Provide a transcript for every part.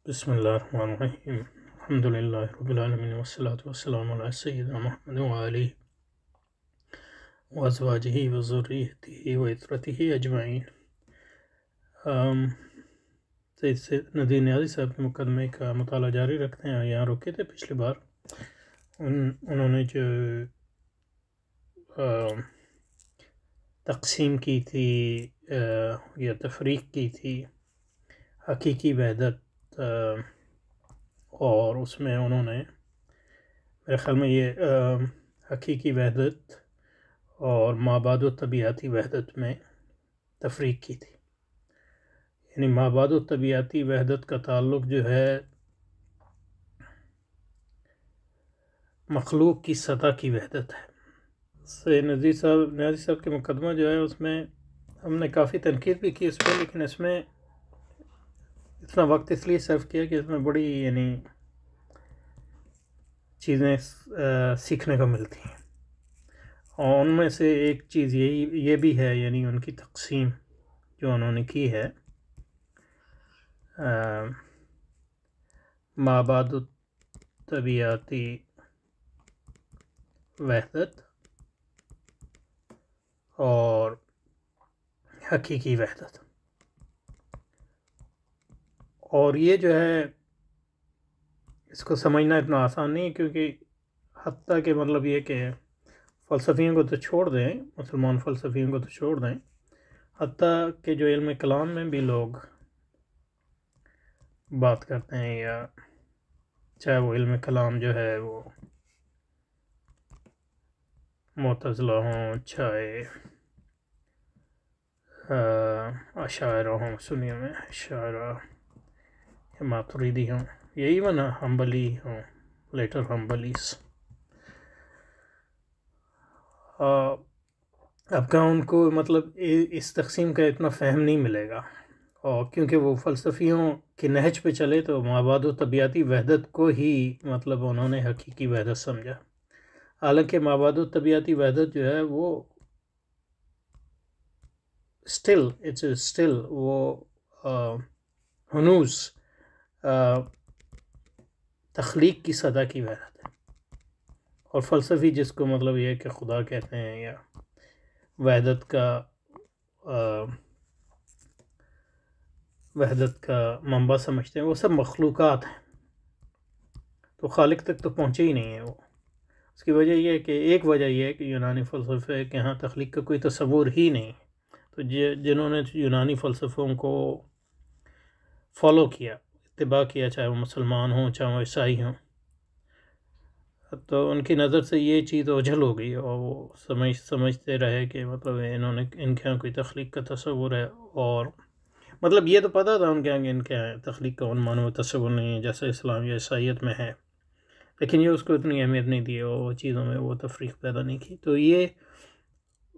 بسم الله الرحمن الرحيم. الحمد لله رب العالمين، والصلاة والسلام على سيدنا محمد وآله وأزواجه وذريته وعترته أجمعين۔ سید ندیم نیازی صاحب کے مقدمے کا مطالعہ جاری رکھتے ہیں۔ یہاں رکے تھے پچھلی بار۔ انہوں نے جو تقسیم کی تھی یا تفریق کی تھی حقیقی وحدت، اور اس میں انہوں نے میرے خیال میں یہ حقیقی وحدت اور مابعد و طبیعتی وحدت میں تفریق کی تھی۔ یعنی مابعد و طبیعتی وحدت کا تعلق جو ہے مخلوق کی سطح کی وحدت ہے۔ سید نیازی صاحب کے مقدمہ جو ہے اس میں ہم نے کافی تنقید بھی کی اس پہ، لیکن اس میں اتنا وقت اس لیے صرف کیا کہ اس میں بڑی چیزیں سیکھنے کو ملتی ہیں، اور ان میں سے ایک چیز یہ بھی ہے، یعنی ان کی تقسیم جو انہوں نے کی ہے مابعد طبیعتی وحدت اور حقیقی وحدت۔ اور یہ جو ہے اس کو سمجھنا اتنا آسان نہیں ہے، کیونکہ حتیٰ کہ مطلب یہ کہ فلسفیوں کو تو چھوڑ دیں، مسلمان فلسفیوں کو تو چھوڑ دیں، حتیٰ کہ جو علم کلام میں بھی لوگ بات کرتے ہیں، یا چاہے وہ علم کلام جو ہے وہ معتزلہ ہوں، چاہے اشاعرہ ہوں، سنیوں میں اشاعرہ یا ماتریدی ہوں، یا ایون حنبلی ہوں، لیٹر حنبلیز، اب کا ان کو مطلب اس تقسیم کا اتنا فہم نہیں ملے گا، اور کیونکہ وہ فلسفیوں کے نہج پہ چلے تو مابعد و طبیعتی وحدت کو ہی مطلب انہوں نے حقیقی وحدت سمجھا، حالانکہ مابعد و طبیعتی وحدت جو ہے وہ اسٹل وہ ہنوز تخلیق کی سطح کی وحدت ہے، اور فلسفی جس کو مطلب یہ کہ خدا کہتے ہیں یا وحدت کا منبع سمجھتے ہیں، وہ سب مخلوقات ہیں، تو خالق تک تو پہنچے ہی نہیں ہے وہ۔ اس کی وجہ یہ ہے کہ ایک وجہ یہ ہے کہ یونانی فلسفے کے ہاں تخلیق کا کوئی تصور ہی نہیں ہے، تو جنہوں نے یونانی فلسفوں کو فالو کیا، اتباع کیا، چاہے وہ مسلمان ہوں چاہے وہ عیسائی ہوں، تو ان کی نظر سے یہ چیز اوجھل ہو گئی، اور وہ سمجھتے رہے کہ مطلب انہوں نے ان کے یہاں کوئی تخلیق کا تصور ہے، اور مطلب یہ تو پتہ تھا ان کے یہاں ان کے تخلیق کا عنوان و تصور نہیں ہے جیسے اسلام یا عیسائیت میں ہے، لیکن یہ اس کو اتنی اہمیت نہیں دی، اور وہ چیزوں میں وہ تفریق پیدا نہیں کی۔ تو یہ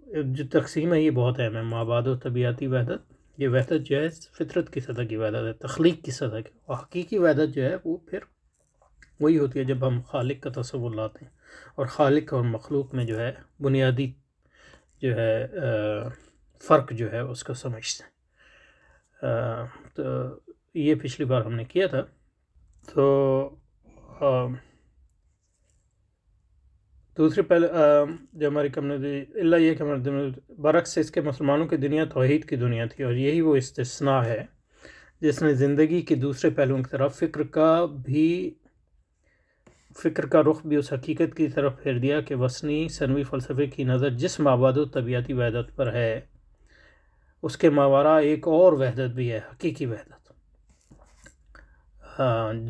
جو تقسیم ہے یہ بہت اہم ہے، مابعد و طبیعتی وحدت، یہ وحدت جو ہے فطرت کی سطح کی وحدت ہے، تخلیق کی سطح کی، اور حقیقی وحدت جو ہے وہ پھر وہی ہوتی ہے جب ہم خالق کا تصور لاتے ہیں، اور خالق اور مخلوق میں جو ہے بنیادی جو ہے فرق جو ہے اس کو سمجھتے ہیں۔ تو یہ پچھلی بار ہم نے کیا تھا۔ تو دوسری پہلے جو ہماری کمیونٹی اللہ یہ کہ برعکس اس کے مسلمانوں کی دنیا توحید کی دنیا تھی، اور یہی وہ استثناء ہے جس نے زندگی کے دوسرے پہلوؤں کی طرف فکر کا رخ بھی اس حقیقت کی طرف پھیر دیا کہ وثنی ثانوی فلسفے کی نظر جس مابعد و طبیعتی وحدت پر ہے، اس کے ماوراء ایک اور وحدت بھی ہے، حقیقی وحدت،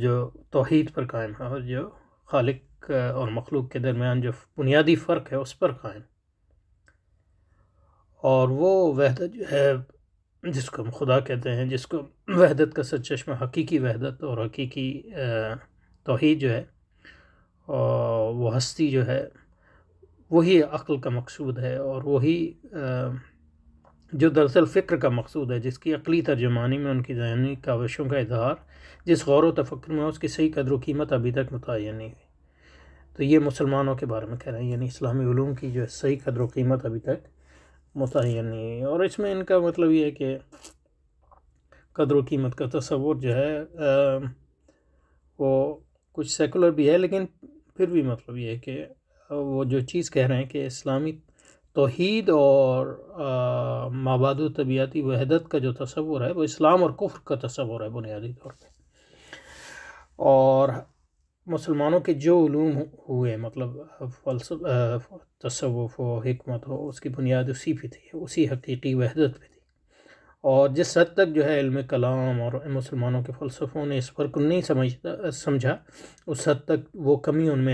جو توحید پر قائم ہے، اور جو خالق اور مخلوق کے درمیان جو بنیادی فرق ہے اس پر قائم، اور وہ وحدت جو ہے جس کو ہم خدا کہتے ہیں، جس کو وحدت کا سرچشمہ حقیقی وحدت اور حقیقی توحید جو ہے، اور وہ ہستی جو ہے وہی عقل کا مقصود ہے، اور وہی جو دراصل فکر کا مقصود ہے، جس کی عقلی ترجمانی میں ان کی ذہنی کاوشوں کا اظہار، جس غور و تفکر میں اس کی صحیح قدر و قیمت ابھی تک متعین نہیں ہوئی۔ تو یہ مسلمانوں کے بارے میں کہہ رہے ہیں، یعنی اسلامی علوم کی جو صحیح قدر و قیمت ابھی تک متعین نہیں ہوئی، اور اس میں ان کا مطلب یہ ہے کہ قدر و قیمت کا تصور جو ہے وہ کچھ سیکولر بھی ہے، لیکن پھر بھی مطلب یہ ہے کہ وہ جو چیز کہہ رہے ہیں کہ اسلامی توحید اور مابعد و طبیعتی وحدت کا جو تصور ہے وہ اسلام اور کفر کا تصور ہے بنیادی طور پہ، اور مسلمانوں کے جو علوم ہوئے مطلب فلسفہ، تصوف و حکمت ہو، اس کی بنیاد اسی پہ تھی، اسی حقیقی وحدت پہ تھی، اور جس حد تک جو ہے علم کلام اور مسلمانوں کے فلسفوں نے اس فرق کو نہیں سمجھا، اس حد تک وہ کمی ان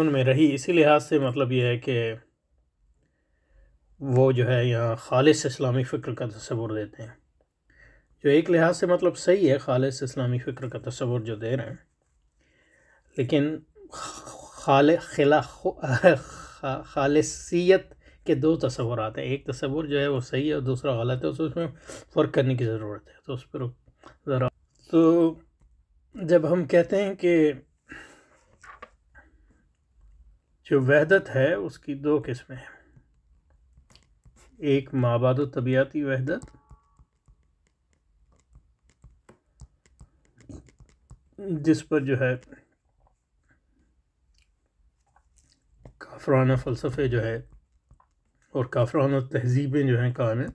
میں رہی، اسی لحاظ سے مطلب یہ ہے کہ وہ جو ہے یہاں خالص اسلامی فکر کا تصور دیتے ہیں، جو ایک لحاظ سے مطلب صحیح ہے، خالص اسلامی فکر کا تصور جو دے رہے ہیں، لیکن خالصیت کے دو تصورات ہیں، ایک تصور جو ہے وہ صحیح ہے اور دوسرا غلط ہے، اس میں فرق کرنے کی ضرورت ہے، تو اس پر ذرا، تو جب ہم کہتے ہیں کہ جو وحدت ہے اس کی دو قسمیں ہیں، ایک مابعد و طبیعتی وحدت جس پر جو ہے کافرانہ فلسفے جو ہے اور کافرانہ تہذیبیں جو ہیں قائم ہیں،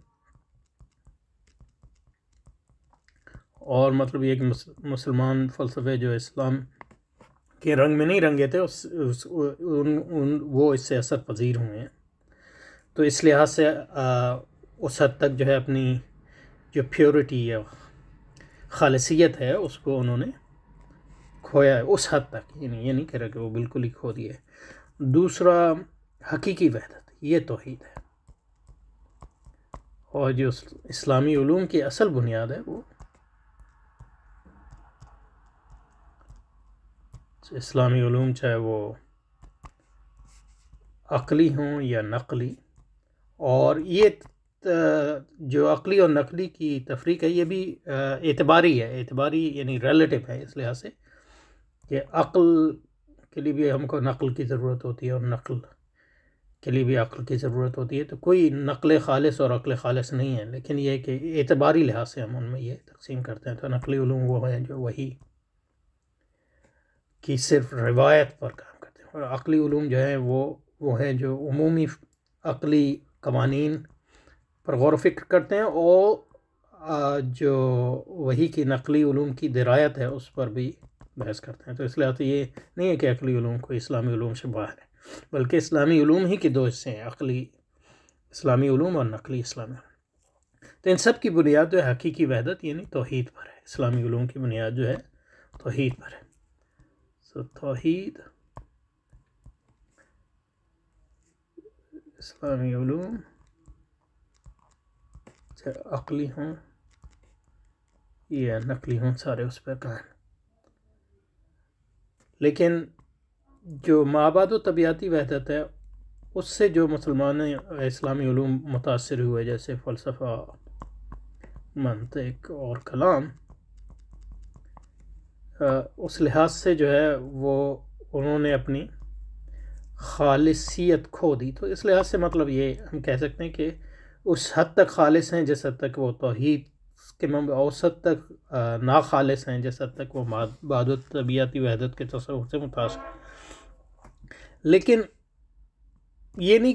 اور مطلب یہ کہ مسلمان فلسفے جو اسلام کے رنگ میں نہیں رنگے تھے وہ اس سے اثر پذیر ہوئے ہیں، تو اس لحاظ سے اس حد تک جو ہے اپنی جو پیورٹی یا خالصیت ہے اس کو انہوں نے کھویا ہے اس حد تک، یہ نہیں کہہ رہا کہ وہ بالکل ہی کھو دیا ہے۔ دوسرا حقیقی وحدت، یہ توحید ہے، اور جو اسلامی علوم کی اصل بنیاد ہے وہ اسلامی علوم چاہے وہ عقلی ہوں یا نقلی، اور یہ جو عقلی اور نقلی کی تفریق ہے یہ بھی اعتباری یعنی ریلیٹو ہے، اس لحاظ سے کہ عقل کے لیے بھی ہم کو نقل کی ضرورت ہوتی ہے اور نقل کے لیے بھی عقل کی ضرورت ہوتی ہے، تو کوئی نقل خالص اور عقل خالص نہیں ہے، لیکن یہ کہ اعتباری لحاظ سے ہم ان میں یہ تقسیم کرتے ہیں، تو نقلی علوم وہ ہیں جو وہی کی صرف روایت پر کام کرتے ہیں، اور عقلی علوم جو ہیں وہ ہیں جو عمومی عقلی قوانین پر غور و فکر کرتے ہیں، اور جو وہی کی نقلی علوم کی درایت ہے اس پر بھی بحث کرتے ہیں، تو اس لحاظ سے یہ نہیں ہے کہ عقلی علوم کو اسلامی علوم سے باہر ہے، بلکہ اسلامی علوم ہی کے دو حصے ہیں، عقلی اسلامی علوم اور نقلی اسلامی علوم، تو ان سب کی بنیاد جو ہے حقیقی وحدت یعنی توحید پر ہے، اسلامی علوم کی بنیاد جو ہے توحید پر ہے، توحید، اسلامی علوم چاہے عقلی ہوں یا نقلی ہوں سارے اس پر قائم، لیکن جو مابعد و طبیعتی وحدت ہے اس سے جو مسلمان اسلامی علوم متاثر ہوئے، جیسے فلسفہ، منطق اور کلام، اس لحاظ سے جو ہے وہ انہوں نے اپنی خالصیت کھو دی، تو اس لحاظ سے مطلب یہ ہم کہہ سکتے ہیں کہ اس حد تک خالص ہیں جس حد تک وہ توحید کے اس حد تک ناخالص ہیں جس حد تک وہ مابعد و طبیعتی وحدت کے تصور سے متاثر، لیکن یہ نہیں،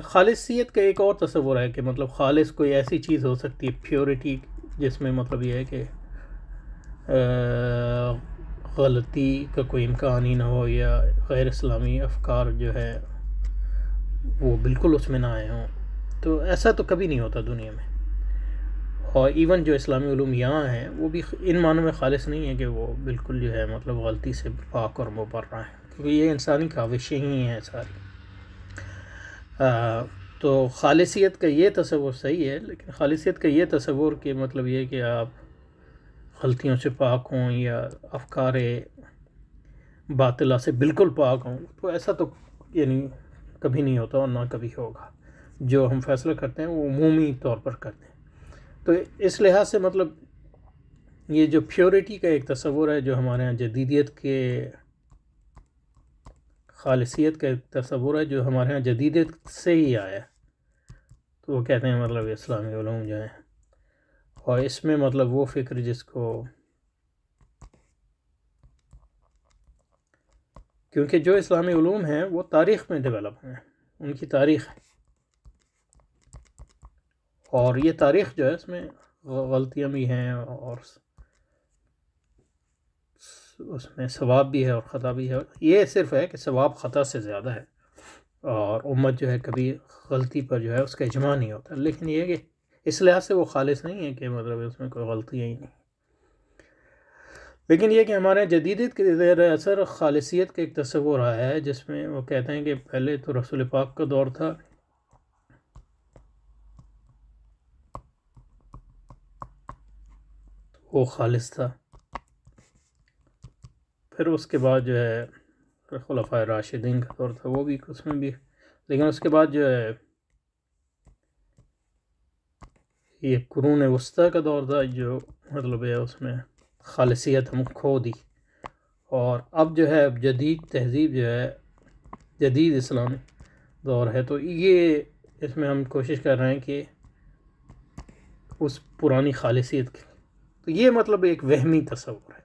خالصیت کا ایک اور تصور ہے کہ مطلب خالص کوئی ایسی چیز ہو سکتی ہے، پیورٹی، جس میں مطلب یہ ہے کہ غلطی کا کوئی امکان ہی نہ ہو، یا غیر اسلامی افکار جو ہے وہ بالکل اس میں نہ آئے ہوں، تو ایسا تو کبھی نہیں ہوتا دنیا میں، اور ایون جو اسلامی علوم یہاں ہیں وہ بھی ان معنوں میں خالص نہیں ہے کہ وہ بالکل جو ہے مطلب غلطی سے پاک اور مبرہ ہیں، کیونکہ یہ انسانی کاوشیں ہی ہیں ساری، تو خالصیت کا یہ تصور صحیح ہے، لیکن خالصیت کا یہ تصور کہ مطلب یہ کہ آپ غلطیوں سے پاک ہوں یا افکار باطلہ سے بالکل پاک ہوں، تو ایسا تو یعنی کبھی نہیں ہوتا اور نہ کبھی ہوگا، جو ہم فیصلہ کرتے ہیں وہ عمومی طور پر کرتے ہیں، تو اس لحاظ سے مطلب یہ جو پیورٹی کا ایک تصور ہے جو ہمارے ہاں جدیدیت کے، خالصیت کا ایک تصور ہے جو ہمارے ہاں جدیدیت سے ہی آیا ہے، تو وہ کہتے ہیں مطلب اسلامی علوم جو ہیں، اور اس میں مطلب وہ فکر جس کو، کیونکہ جو اسلامی علوم ہیں وہ تاریخ میں ڈیولپ ہیں، ان کی تاریخ ہے، اور یہ تاریخ جو ہے اس میں غلطیاں بھی ہیں اور اس میں ثواب بھی ہے اور خطا بھی ہے۔ یہ صرف ہے کہ ثواب خطا سے زیادہ ہے، اور امت جو ہے کبھی غلطی پر جو ہے اس کا اجماع نہیں ہوتا، لیکن یہ کہ اس لحاظ سے وہ خالص نہیں ہے کہ مطلب اس میں کوئی غلطیاں ہی نہیں، لیکن یہ کہ ہمارے جدیدیت کے زیر اثر خالصیت کا ایک تصور آیا ہے، جس میں وہ کہتے ہیں کہ پہلے تو رسول پاک کا دور تھا، وہ خالص تھا، پھر اس کے بعد جو ہے خلفائے راشدین کا دور تھا، وہ بھی اس میں بھی، لیکن اس کے بعد جو ہے یہ قرون وسطیٰ کا دور تھا، جو مطلب ہے اس میں خالصیت ہم کھو دی، اور اب جو ہے اب جدید تہذیب جو ہے، جدید اسلامی دور ہے، تو یہ اس میں ہم کوشش کر رہے ہیں کہ اس پرانی خالصیت کی، تو یہ مطلب ایک وہمی تصور ہے،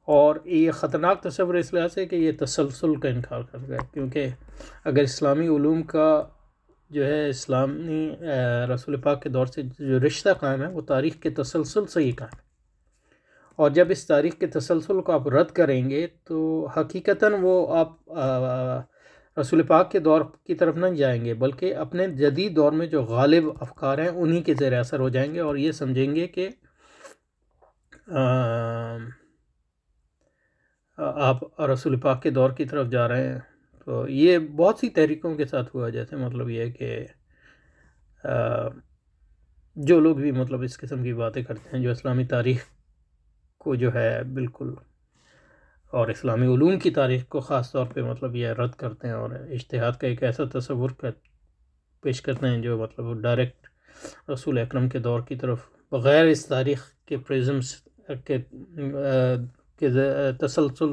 اور یہ خطرناک تصور اس لحاظ سے کہ یہ تسلسل کا انکار کرتا ہے، کیونکہ اگر اسلامی علوم کا جو ہے اسلامی رسول پاک کے دور سے جو رشتہ قائم ہے وہ تاریخ کے تسلسل سے ہی قائم ہے، اور جب اس تاریخ کے تسلسل کو آپ رد کریں گے تو حقیقتاً وہ آپ رسول پاک کے دور کی طرف نہ جائیں گے، بلکہ اپنے جدید دور میں جو غالب افکار ہیں انہی کے زیر اثر ہو جائیں گے، اور یہ سمجھیں گے کہ آپ رسول پاک کے دور کی طرف جا رہے ہیں۔ تو یہ بہت سی تحریکوں کے ساتھ ہوا، جیسے مطلب یہ ہے کہ جو لوگ بھی مطلب اس قسم کی باتیں کرتے ہیں، جو اسلامی تاریخ کو جو ہے بالکل، اور اسلامی علوم کی تاریخ کو خاص طور پہ مطلب یہ رد کرتے ہیں، اور اجتہاد کا ایک ایسا تصور پیش کرتے ہیں جو مطلب ڈائریکٹ رسول اکرم کے دور کی طرف بغیر اس تاریخ کے پریزمز کے تسلسل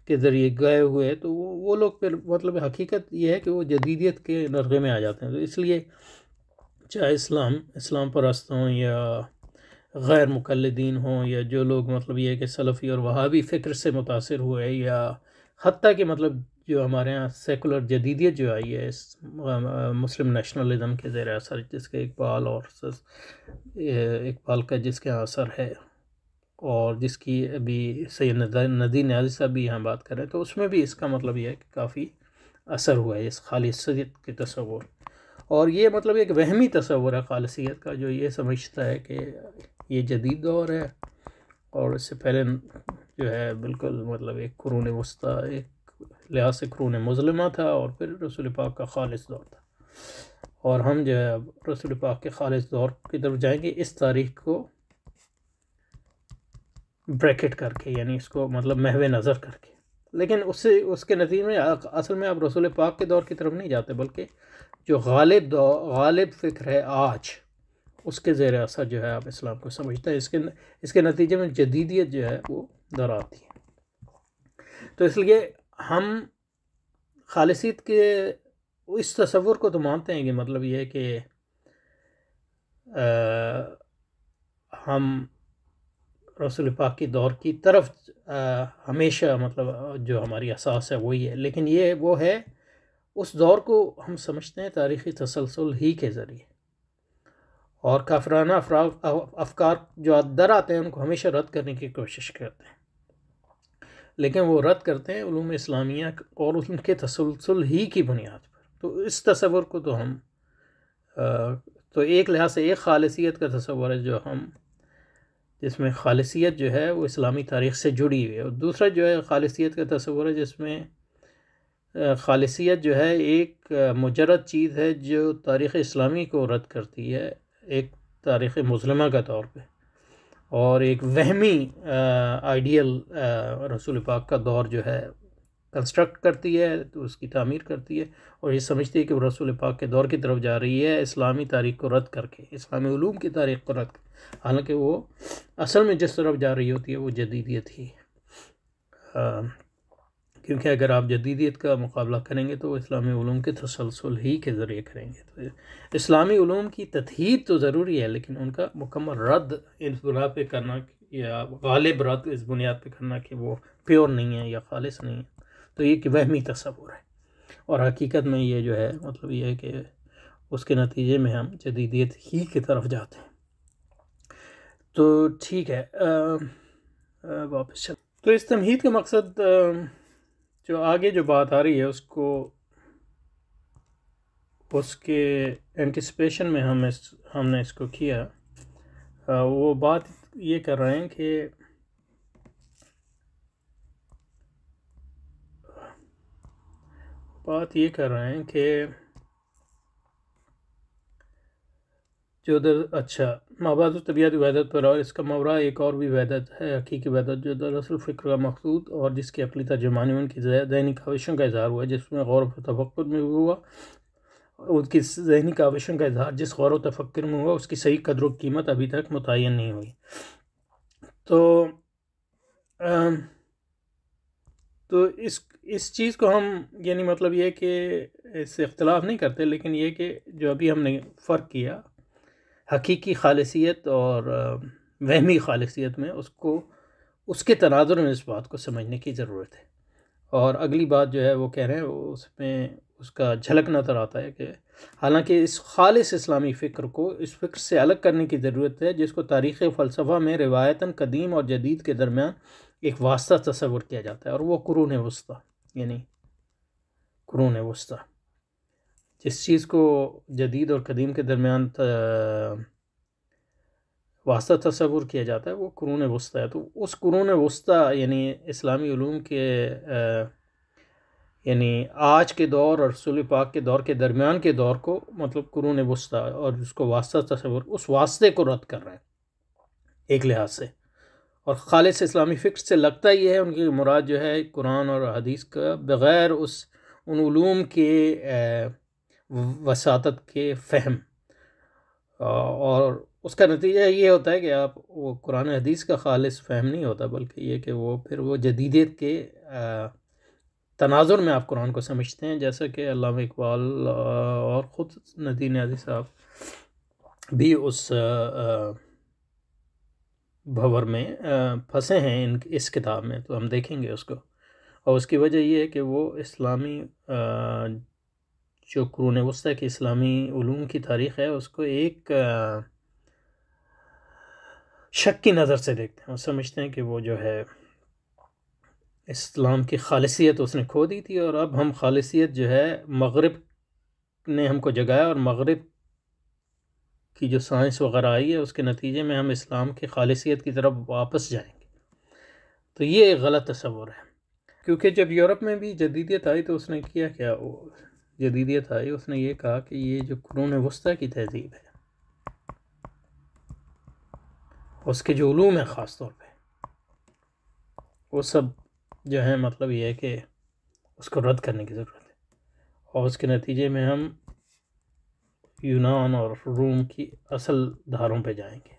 کے ذریعے گئے ہوئے، تو وہ لوگ پھر مطلب حقیقت یہ ہے کہ وہ جدیدیت کے نرغے میں آ جاتے ہیں۔ تو اس لیے چاہے اسلام پرست ہوں یا غیر مقلدین ہوں، یا جو لوگ مطلب یہ ہے کہ سلفی اور وہابی فکر سے متاثر ہوئے، یا حتیٰ کہ مطلب جو ہمارے ہاں سیکولر جدیدیت جو آئی ہے اس مسلم نیشنلزم کے زیر اثر، جس کے اقبال کا جس کے اثر ہے، اور جس کی ابھی سید ندی نیازی صاحب بھی یہاں بات کر رہے ہیں، تو اس میں بھی اس کا مطلب یہ ہے کہ کافی اثر ہوا ہے اس خالصیت کے تصور، اور یہ مطلب ایک وہمی تصور ہے خالصیت کا، جو یہ سمجھتا ہے کہ یہ جدید دور ہے، اور اس سے پہلے جو ہے بالکل مطلب ایک قرون وسطیٰ، ایک لحاظ سے قرون مظلمہ تھا، اور پھر رسول پاک کا خالص دور تھا، اور ہم جو ہے اب رسول پاک کے خالص دور کی طرف جائیں گے، اس تاریخ کو بریکٹ کر کے، یعنی اس کو مطلب محو نظر کر کے، لیکن اس کے نتیجے میں اصل میں آپ رسول پاک کے دور کی طرف نہیں جاتے، بلکہ جو غالب فکر ہے آج، اس کے زیر اثر جو ہے آپ اسلام کو سمجھتے ہیں، اس کے نتیجے میں جدیدیت جو ہے وہ در آتی ہے۔ تو اس لیے ہم خالصیت کے اس تصور کو تو مانتے ہیں کہ مطلب یہ ہے کہ ہم رسول پاک کی دور کی طرف ہمیشہ مطلب جو ہماری اساس ہے وہی ہے، لیکن یہ وہ ہے اس دور کو ہم سمجھتے ہیں تاریخی تسلسل ہی کے ذریعے، اور کافرانہ افکار جو در آتے ہیں ان کو ہمیشہ رد کرنے کی کوشش کرتے ہیں، لیکن وہ رد کرتے ہیں علوم اسلامیہ اور ان کے تسلسل ہی کی بنیاد پر۔ تو اس تصور کو تو ہم تو ایک لحاظ سے ایک خالصیت کا تصور ہے جو ہم، جس میں خالصیت جو ہے وہ اسلامی تاریخ سے جڑی ہوئی ہے، اور دوسرا جو ہے خالصیت کا تصور ہے جس میں خالصیت جو ہے ایک مجرد چیز ہے جو تاریخ اسلامی کو رد کرتی ہے، ایک تاریخ مظلمہ کا طور پہ، اور ایک وہمی آئیڈیل رسول پاک کا دور جو ہے کنسٹرکٹ کرتی ہے، تو اس کی تعمیر کرتی ہے، اور یہ سمجھتی ہے کہ وہ رسول پاک کے دور کی طرف جا رہی ہے اسلامی تاریخ کو رد کر کے، اسلامی علوم کی تاریخ کو رد کر کے، حالانکہ وہ اصل میں جس طرف جا رہی ہوتی ہے وہ جدیدیت ہی ہے، کیونکہ اگر آپ جدیدیت کا مقابلہ کریں گے تو اسلامی علوم کے تسلسل ہی کے ذریعے کریں گے. تو اسلامی علوم کی تطہیر تو ضروری ہے، لیکن ان کا مکمل رد اس بنا پہ کرنا یا غالب رد اس بنیاد پہ کرنا کہ وہ پیور نہیں ہے یا خالص نہیں ہے، تو یہ کہ وہمی تصور ہے. اور حقیقت میں یہ جو ہے مطلب یہ ہے کہ اس کے نتیجے میں ہم جدیدیت ہی کی طرف جاتے ہیں. تو ٹھیک ہے، واپس چل. تو اس تمہید کا مقصد جو آگے جو بات آ رہی ہے اس کے انٹیسپیشن میں ہم نے اس کو کیا. وہ بات یہ کر رہے ہیں کہ جو اچھا مابعد طبیعت وحدت پر اور اس کا مورا ایک اور بھی وحدت ہے، حقیقی وحدت، جو دراصل فکر کا مقصود اور جس کی عقلی ترجمانی ان کی ذہنی کاوشوں کا اظہار ہوا، جس میں غور و تفکر میں ہوا. ان کی ذہنی کاوشوں کا اظہار جس غور و تفکر میں ہوا، اس کی صحیح قدر و قیمت ابھی تک متعین نہیں ہوئی. تو اس چیز کو ہم یعنی مطلب یہ کہ اس سے اختلاف نہیں کرتے، لیکن یہ کہ جو ابھی ہم نے فرق کیا حقیقی خالصیت اور وہمی خالصیت میں، اس کے تناظر میں اس بات کو سمجھنے کی ضرورت ہے. اور اگلی بات جو ہے وہ کہہ رہے ہیں اس میں اس کا جھلک نظر آتا ہے کہ حالانکہ اس خالص اسلامی فکر کو اس فکر سے الگ کرنے کی ضرورت ہے جس کو تاریخ فلسفہ میں روایتاً قدیم اور جدید کے درمیان ایک واسطہ تصور کیا جاتا ہے، اور وہ قرون وسطیٰ یعنی قرون وسطیٰ. جس چیز کو جدید اور قدیم کے درمیان واسطہ تصور کیا جاتا ہے وہ قرون وسطیٰ ہے. تو اس قرون وسطیٰ یعنی اسلامی علوم کے یعنی آج کے دور اور رسول پاک کے دور کے درمیان کے دور کو مطلب قرون وسطیٰ اور اس کو واسطہ تصور، اس واسطے کو رد کر رہے ہیں ایک لحاظ سے. اور خالص اسلامی فکر سے لگتا ہی ہے ان کی مراد جو ہے قرآن اور حدیث کا بغیر ان علوم کے وساطت کے فہم، اور اس کا نتیجہ یہ ہوتا ہے کہ آپ وہ قرآن حدیث کا خالص فہم نہیں ہوتا، بلکہ یہ کہ وہ جدیدیت کے تناظر میں آپ قرآن کو سمجھتے ہیں. جیسا کہ علامہ اقبال اور خود ندی نیازی صاحب بھی اس بھور میں پھنسے ہیں اس کتاب میں، تو ہم دیکھیں گے اس کو. اور اس کی وجہ یہ ہے کہ وہ اسلامی جو قرون وسطیٰ کی اسلامی علوم کی تاریخ ہے اس کو ایک شک کی نظر سے دیکھتے ہیں، اور سمجھتے ہیں کہ وہ جو ہے اسلام کی خالصیت اس نے کھو دی تھی، اور اب ہم خالصیت جو ہے مغرب نے ہم کو جگایا، اور مغرب کی جو سائنس وغیرہ آئی ہے اس کے نتیجے میں ہم اسلام کی خالصیت کی طرف واپس جائیں گے. تو یہ ایک غلط تصور ہے، کیونکہ جب یورپ میں بھی جدیدیت آئی تو اس نے کیا جدیدیت آئی اس نے یہ کہا کہ یہ جو قرون وسطیٰ کی تہذیب ہے اس کے جو علوم ہیں خاص طور پہ وہ سب جو ہے مطلب یہ ہے کہ اس کو رد کرنے کی ضرورت ہے، اور اس کے نتیجے میں ہم یونان اور روم کی اصل دھاروں پہ جائیں گے.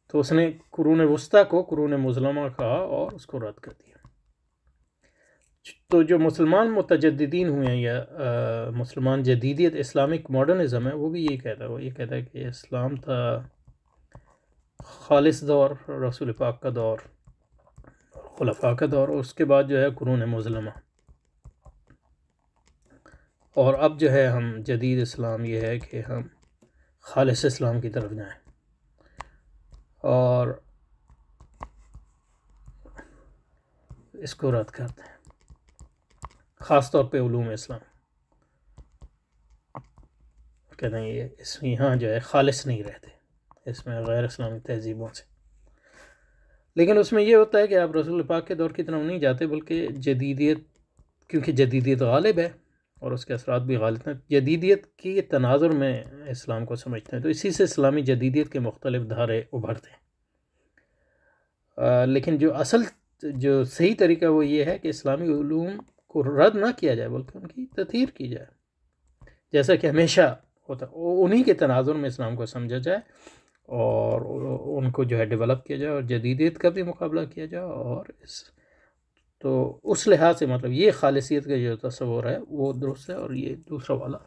تو اس نے قرون وسطیٰ کو قرون مظلمہ کہا اور اس کو رد کر دیا. تو جو مسلمان متجددین ہوئے ہیں یا مسلمان جدیدیت اسلامک ماڈرنزم ہے، وہ بھی یہ کہتا ہے کہ اسلام تھا خالص دور، رسول پاک کا دور، خلفاء کا دور، اور اس کے بعد جو ہے قرون مظلمہ. اور اب جو ہے ہم جدید اسلام یہ ہے کہ ہم خالص اسلام کی طرف جائیں اور اس کو رد کرتے ہیں، خاص طور پہ علوم اسلام. کہتے ہیں یہ یہاں جو ہے خالص نہیں رہتے اس میں غیر اسلامی تہذیبوں سے. لیکن اس میں یہ ہوتا ہے کہ آپ رسول پاک کے دور کی طرف نہیں جاتے، بلکہ جدیدیت، کیونکہ جدیدیت غالب ہے اور اس کے اثرات بھی غالب ہیں، جدیدیت کی تناظر میں اسلام کو سمجھتے ہیں. تو اسی سے اسلامی جدیدیت کے مختلف دھارے ابھرتے ہیں. لیکن جو صحیح طریقہ وہ یہ ہے کہ اسلامی علوم کو رد نہ کیا جائے بلکہ ان کی تطہیر کی جائے، جیسا کہ ہمیشہ ہوتا ہے. انہی کے تناظر میں اسلام کو سمجھا جائے اور ان کو جو ہے ڈیولپ کیا جائے، اور جدیدیت کا بھی مقابلہ کیا جائے، اور اس تو اس لحاظ سے مطلب یہ خالصیت کا جو تصور ہے وہ درست ہے، اور یہ دوسرا والا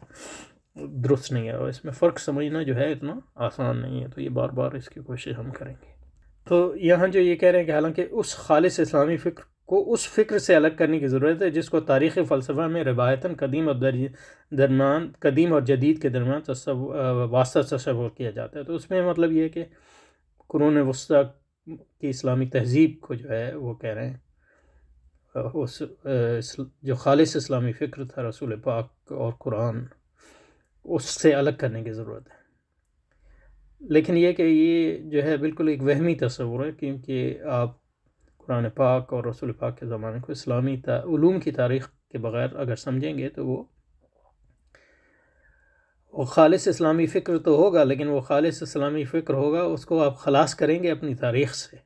درست نہیں ہے، اور اس میں فرق سمجھنا جو ہے اتنا آسان نہیں ہے، تو یہ بار بار اس کی کوشش ہم کریں گے۔ تو یہاں جو یہ کہہ رہے ہیں کہ حالانکہ اس خالص اسلامی فکر کو اس فکر سے الگ کرنے کی ضرورت ہے جس کو تاریخی فلسفہ میں روایتاً قدیم اور جدید کے درمیان واسطہ تصور کیا جاتا ہے۔ تو اس میں مطلب یہ ہے کہ قرون وسطیٰ کی اسلامی تہذیب کو جو ہے وہ کہہ رہے ہیں اس جو خالص اسلامی فکر تھا رسول پاک اور قرآن، اس سے الگ کرنے کی ضرورت ہے۔ لیکن یہ کہ یہ جو ہے بالکل ایک وہمی تصور ہے، کیونکہ آپ قرآن پاک اور رسول پاک کے زمانے کو اسلامی علوم کی تاریخ کے بغیر اگر سمجھیں گے تو وہ خالص اسلامی فکر تو ہوگا، لیکن وہ خالص اسلامی فکر ہوگا اس کو آپ خلاص کریں گے اپنی تاریخ سے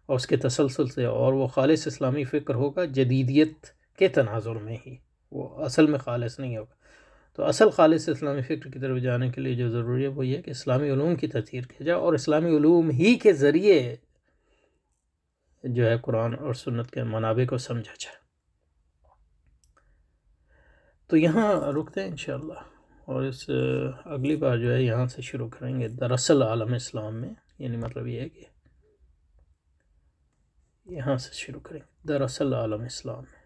اور اس کے تسلسل سے، اور وہ خالص اسلامی فکر ہوگا جدیدیت کے تناظر میں ہی، وہ اصل میں خالص نہیں ہوگا۔ تو اصل خالص اسلامی فکر کی طرف جانے کے لیے جو ضروری ہے وہ یہ کہ اسلامی علوم کی تطہیر کی جائے، اور اسلامی علوم ہی کے ذریعے جو ہے قرآن اور سنت کے منابع کو سمجھا جائے۔ تو یہاں رکتے ہیں انشاءاللہ، اور اس اگلی بار جو ہے یہاں سے شروع کریں گے دراصل عالم اسلام میں، یعنی مطلب یہ ہے کہ یہاں سے شروع کریں گے دراصل عالم اسلام میں۔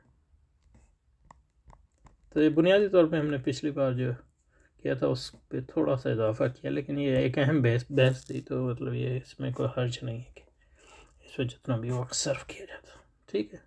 تو یہ بنیادی طور پہ ہم نے پچھلی بار جو کیا تھا اس پہ تھوڑا سا اضافہ کیا، لیکن یہ ایک اہم بحث تھی، تو مطلب یہ اس میں کوئی حرج نہیں ہے کہ اس پہ جتنا بھی وقت صرف کیا جاتا۔ ٹھیک ہے۔